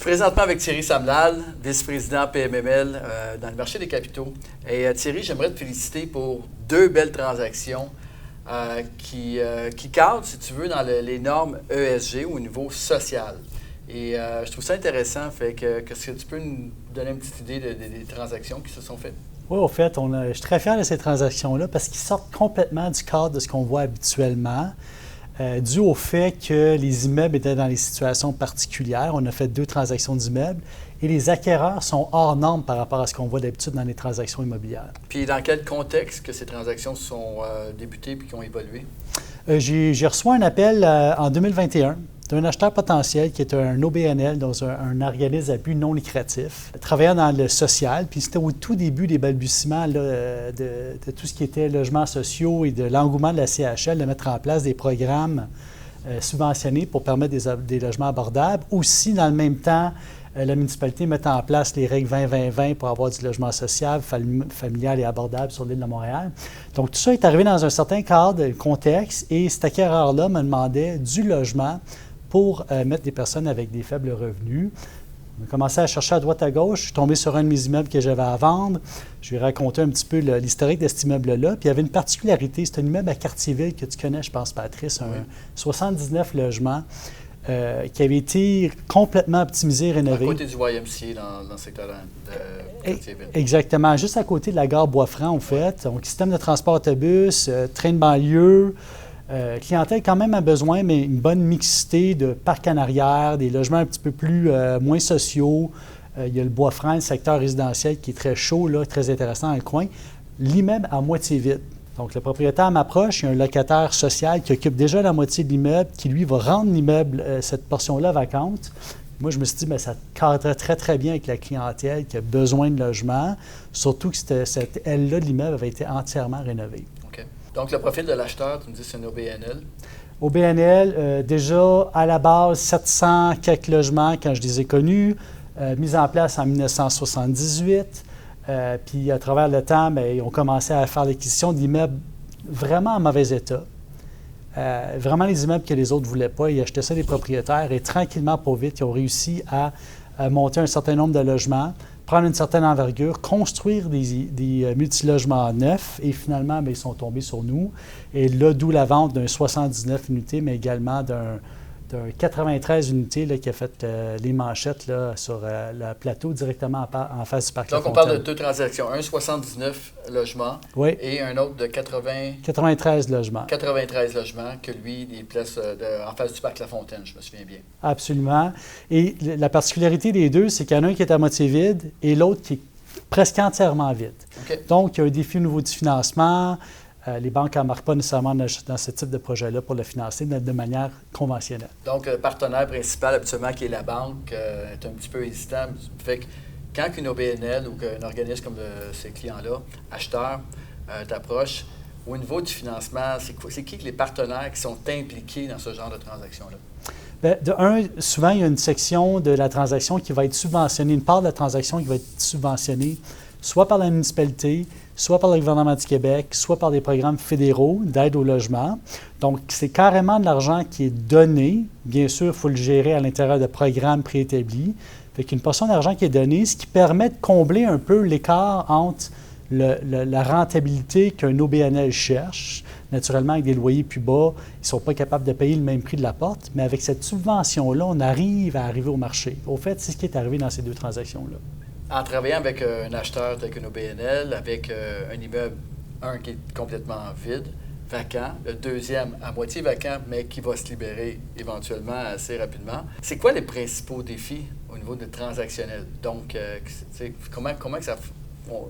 présentement avec Thierry Samlal, vice-président PMML dans le marché des capitaux. Et Thierry, j'aimerais te féliciter pour 2 belles transactions qui cadrent, si tu veux, dans les normes ESG au niveau social. Et je trouve ça intéressant. Fait que est-ce que tu peux nous donner une petite idée des transactions qui se sont faites? Oui, au fait, je suis très fier de ces transactions-là parce qu'ils sortent complètement du cadre de ce qu'on voit habituellement. Dû au fait que les immeubles étaient dans des situations particulières. On a fait 2 transactions d'immeubles et les acquéreurs sont hors normes par rapport à ce qu'on voit d'habitude dans les transactions immobilières. Puis dans quel contexte que ces transactions sont débutées puis qui ont évolué? J'ai reçu un appel en 2021 d'un acheteur potentiel qui est un OBNL, dans un organisme à but non lucratif, travaillant dans le social. Puis c'était au tout début des balbutiements là, de tout ce qui était logements sociaux et de l'engouement de la CHL de mettre en place des programmes subventionnés pour permettre des logements abordables. Aussi, dans le même temps, la municipalité met en place les règles 20-20-20 pour avoir du logement social, familial et abordable sur l'île de Montréal. Donc, tout ça est arrivé dans un certain cadre, contexte, et cet acquéreur-là me demandait du logement pour mettre des personnes avec des faibles revenus. On a commencé à chercher à droite à gauche. Je suis tombé sur un de mes immeubles que j'avais à vendre. Je lui ai raconté un petit peu l'historique de cet immeuble-là. Puis il y avait une particularité. C'est un immeuble à Cartierville que tu connais, je pense, Patrice, un 79 logements qui avait été complètement optimisé, rénové. À côté du YMCA dans le secteur de Cartierville. Exactement, juste à côté de la gare Bois-Franc, en fait. Donc, système de transport autobus, train de banlieue. Clientèle quand même a besoin, mais une bonne mixité de parcs en arrière, des logements un petit peu plus moins sociaux. Il y a le Bois-Franc, le secteur résidentiel qui est très chaud, là, très intéressant dans le coin. L'immeuble à moitié vide. Donc, le propriétaire m'approche, il y a un locataire social qui occupe déjà la moitié de l'immeuble, qui lui va rendre l'immeuble, cette portion-là vacante. Moi, je me suis dit, bien, ça cadre très, très bien avec la clientèle qui a besoin de logement, surtout que cette aile-là de l'immeuble avait été entièrement rénovée. Donc, le profil de l'acheteur, tu me dis que c'est un OBNL? OBNL, déjà à la base, 700 quelques logements quand je les ai connus, mis en place en 1978. Puis à travers le temps, bien, ils ont commencé à faire l'acquisition d'immeubles vraiment en mauvais état. Vraiment les immeubles que les autres ne voulaient pas. Ils achetaient ça des propriétaires et tranquillement, pas vite, ils ont réussi à monter un certain nombre de logements, prendre une certaine envergure, construire des multilogements neufs et finalement, bien, ils sont tombés sur nous. Et là, d'où la vente d'un 79 unités, mais également d'un 93 unités là, qui a fait les manchettes là, sur le plateau directement en face du parc La Fontaine. Donc, on parle de 2 transactions. Un 79 logements et un autre de 93 logements. 93 logements que lui, il place en face du parc La Fontaine, je me souviens bien. Absolument. Et la particularité des deux, c'est qu'il y en a un qui est à moitié vide et l'autre qui est presque entièrement vide. Okay. Donc, il y a un défi au niveau du financement. Les banques n'embarquent pas nécessairement dans ce type de projet-là pour le financer de manière conventionnelle. Donc, le partenaire principal, habituellement, qui est la banque, est un petit peu hésitant. Fait que quand une OBNL ou qu'un organisme comme ces clients-là, acheteurs, t'approche, au niveau du financement, c'est qui les partenaires qui sont impliqués dans ce genre de transaction-là? Bien, de un, souvent, il y a une section de la transaction qui va être subventionnée, une part de la transaction qui va être subventionnée soit par la municipalité, soit par le gouvernement du Québec, soit par des programmes fédéraux d'aide au logement. Donc, c'est carrément de l'argent qui est donné. Bien sûr, il faut le gérer à l'intérieur de programmes préétablis. Fait qu'une portion d'argent qui est donnée, ce qui permet de combler un peu l'écart entre la rentabilité qu'un OBNL cherche. Naturellement, avec des loyers plus bas, ils ne sont pas capables de payer le même prix de la porte, mais avec cette subvention-là, on arrive à arriver au marché. Au fait, c'est ce qui est arrivé dans ces 2 transactions-là. En travaillant avec un acheteur tel qu'un OBNL, avec un immeuble, un qui est complètement vide, vacant, le deuxième à moitié vacant, mais qui va se libérer éventuellement assez rapidement, c'est quoi les principaux défis au niveau de transactionnel? Donc, comment que ça...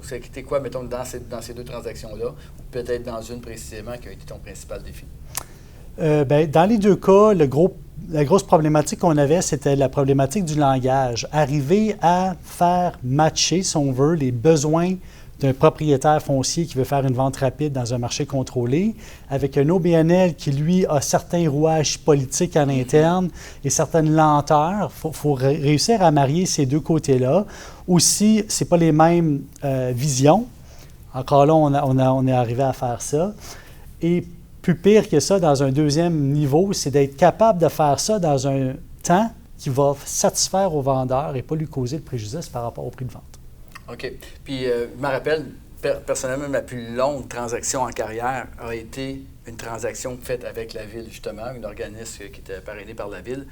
C'était quoi, mettons, dans ces 2 transactions-là, ou peut-être dans une précisément, qui a été ton principal défi? Bien, dans les 2 cas, la grosse problématique qu'on avait, c'était la problématique du langage. Arriver à faire matcher, si on veut, les besoins d'un propriétaire foncier qui veut faire une vente rapide dans un marché contrôlé, avec un OBNL qui, lui, a certains rouages politiques en interne et certaines lenteurs. Il faut réussir à marier ces 2 côtés-là. Aussi, ce n'est pas les mêmes visions. Encore là, on est arrivé à faire ça. Et plus pire que ça, dans un deuxième niveau, c'est d'être capable de faire ça dans un temps qui va satisfaire au vendeur et pas lui causer de préjudice par rapport au prix de vente. OK. Puis, je me rappelle, personnellement, ma plus longue transaction en carrière a été une transaction faite avec la Ville, justement, un organisme qui était parrainé par la Ville.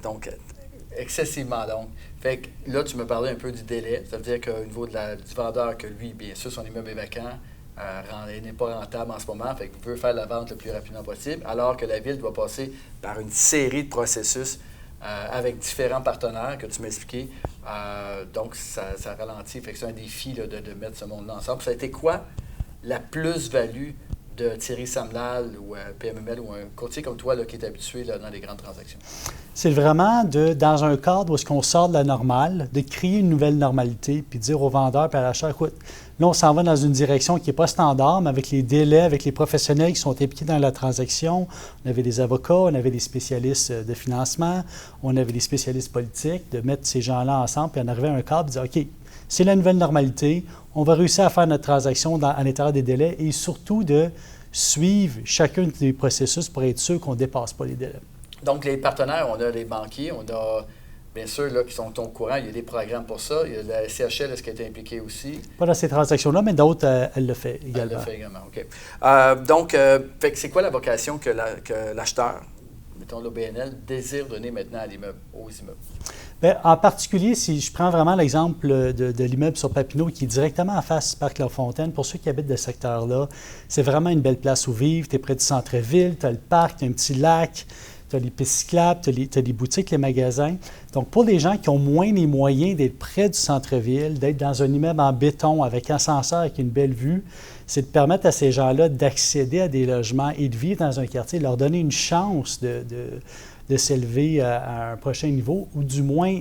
Donc, excessivement longue. Fait que là, tu me parlais un peu du délai. Ça veut dire qu'au niveau du vendeur, que lui, bien sûr, son immeuble est vacant, n'est pas rentable en ce moment, fait qu'il veut faire la vente le plus rapidement possible, alors que la Ville doit passer par une série de processus avec différents partenaires que tu m'as expliqué. Donc, ça ralentit. Fait que c'est un défi là, de mettre ce monde-là ensemble. Ça a été quoi la plus-value de Thierry Samlal ou PMML ou un courtier comme toi là, qui est habitué là, dans les grandes transactions? C'est vraiment dans un cadre où est-ce qu'on sort de la normale, de créer une nouvelle normalité, puis dire aux vendeurs et à l'achat, écoute, là, on s'en va dans une direction qui n'est pas standard, mais avec les délais, avec les professionnels qui sont impliqués dans la transaction. On avait des avocats, on avait des spécialistes de financement, on avait des spécialistes politiques, de mettre ces gens-là ensemble, puis en arriver à un cadre, de dire, OK, c'est la nouvelle normalité, on va réussir à faire notre transaction à l'intérieur des délais et surtout de suivre chacun des processus pour être sûr qu'on ne dépasse pas les délais. Donc, les partenaires, on a les banquiers, on a, bien sûr, là, qui sont au courant, il y a des programmes pour ça. Il y a la CHL, est-ce qu'elle est impliquée aussi? Pas dans ces transactions-là, mais d'autres, elle le fait également. Elle le fait également, OK. Donc, fait que c'est quoi la vocation que l'acheteur, mettons l'OBNL, désire donner maintenant à l'immeuble, aux immeubles? Bien, en particulier, si je prends vraiment l'exemple de l'immeuble sur Papineau qui est directement en face du parc La Fontaine, pour ceux qui habitent de ce secteur-là, c'est vraiment une belle place où vivre. Tu es près du centre-ville, tu as le parc, tu as un petit lac, tu as les pistes cyclables, tu as les boutiques, les magasins. Donc, pour les gens qui ont moins les moyens d'être près du centre-ville, d'être dans un immeuble en béton avec ascenseur, avec une belle vue, c'est de permettre à ces gens-là d'accéder à des logements et de vivre dans un quartier, de leur donner une chance de s'élever à un prochain niveau ou du moins,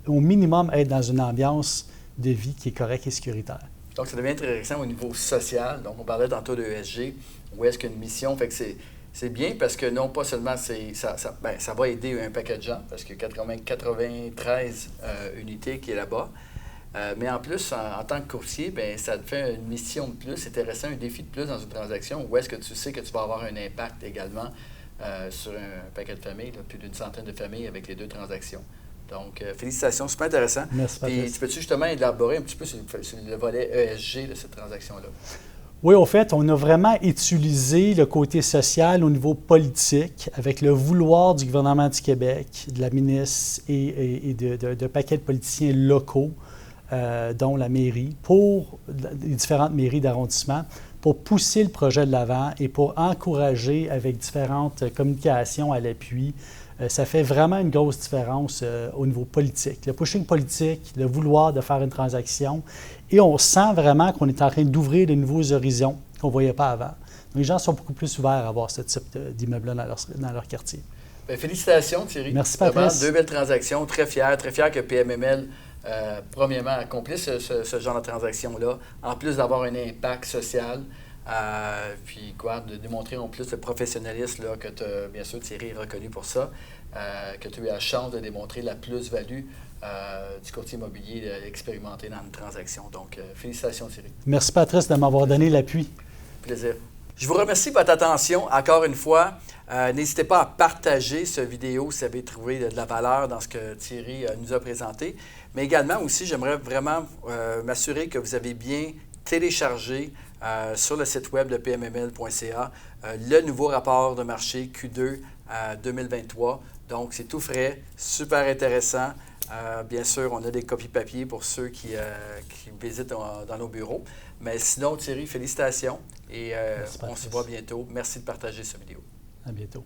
au minimum, être dans une ambiance de vie qui est correcte et sécuritaire. Donc, ça devient intéressant au niveau social. Donc, on parlait tantôt de ESG, où est-ce qu'il y a une mission. Fait que c'est bien parce que non pas seulement ça va aider un paquet de gens, parce qu'il y a 93 unités qui est là-bas, mais en plus, en tant que courtier, bien, ça te fait une mission de plus, intéressant, un défi de plus dans une transaction, où est-ce que tu sais que tu vas avoir un impact également sur un paquet de familles, là, plus d'une centaine de familles avec les deux transactions. Donc, félicitations, super intéressant. Merci, Patrice. Puis, peux-tu justement élaborer un petit peu sur le volet ESG de cette transaction-là? Oui, au fait, on a vraiment utilisé le côté social au niveau politique avec le vouloir du gouvernement du Québec, de la ministre et de paquets de politiciens locaux, dont la mairie, pour les différentes mairies d'arrondissement, pour pousser le projet de l'avant et pour encourager avec différentes communications à l'appui. Ça fait vraiment une grosse différence au niveau politique. Le pushing politique, le vouloir de faire une transaction. Et on sent vraiment qu'on est en train d'ouvrir de nouveaux horizons qu'on ne voyait pas avant. Donc, les gens sont beaucoup plus ouverts à avoir ce type d'immeuble-là dans leur quartier. Bien, félicitations, Thierry. Merci, Patrice. Vraiment, deux belles transactions. Très fier que PMML, premièrement, accomplisse ce genre de transaction-là, en plus d'avoir un impact social. Puis quoi, de démontrer en plus le professionnalisme là, que bien sûr Thierry est reconnu pour ça, que tu as eu la chance de démontrer la plus-value du courtier immobilier expérimenté dans une transaction. Donc, félicitations Thierry. Merci Patrice de m'avoir donné l'appui. Plaisir. Je vous remercie pour votre attention encore une fois. N'hésitez pas à partager cette vidéo si vous avez trouvé de la valeur dans ce que Thierry nous a présenté. Mais également aussi, j'aimerais vraiment m'assurer que vous avez bien téléchargé sur le site web de pmml.ca le nouveau rapport de marché Q2 2023. Donc, c'est tout frais, super intéressant. Bien sûr, on a des copies papier pour ceux qui visitent dans nos bureaux. Mais sinon, Thierry, félicitations et on se voit bientôt. Merci de partager cette vidéo. À bientôt.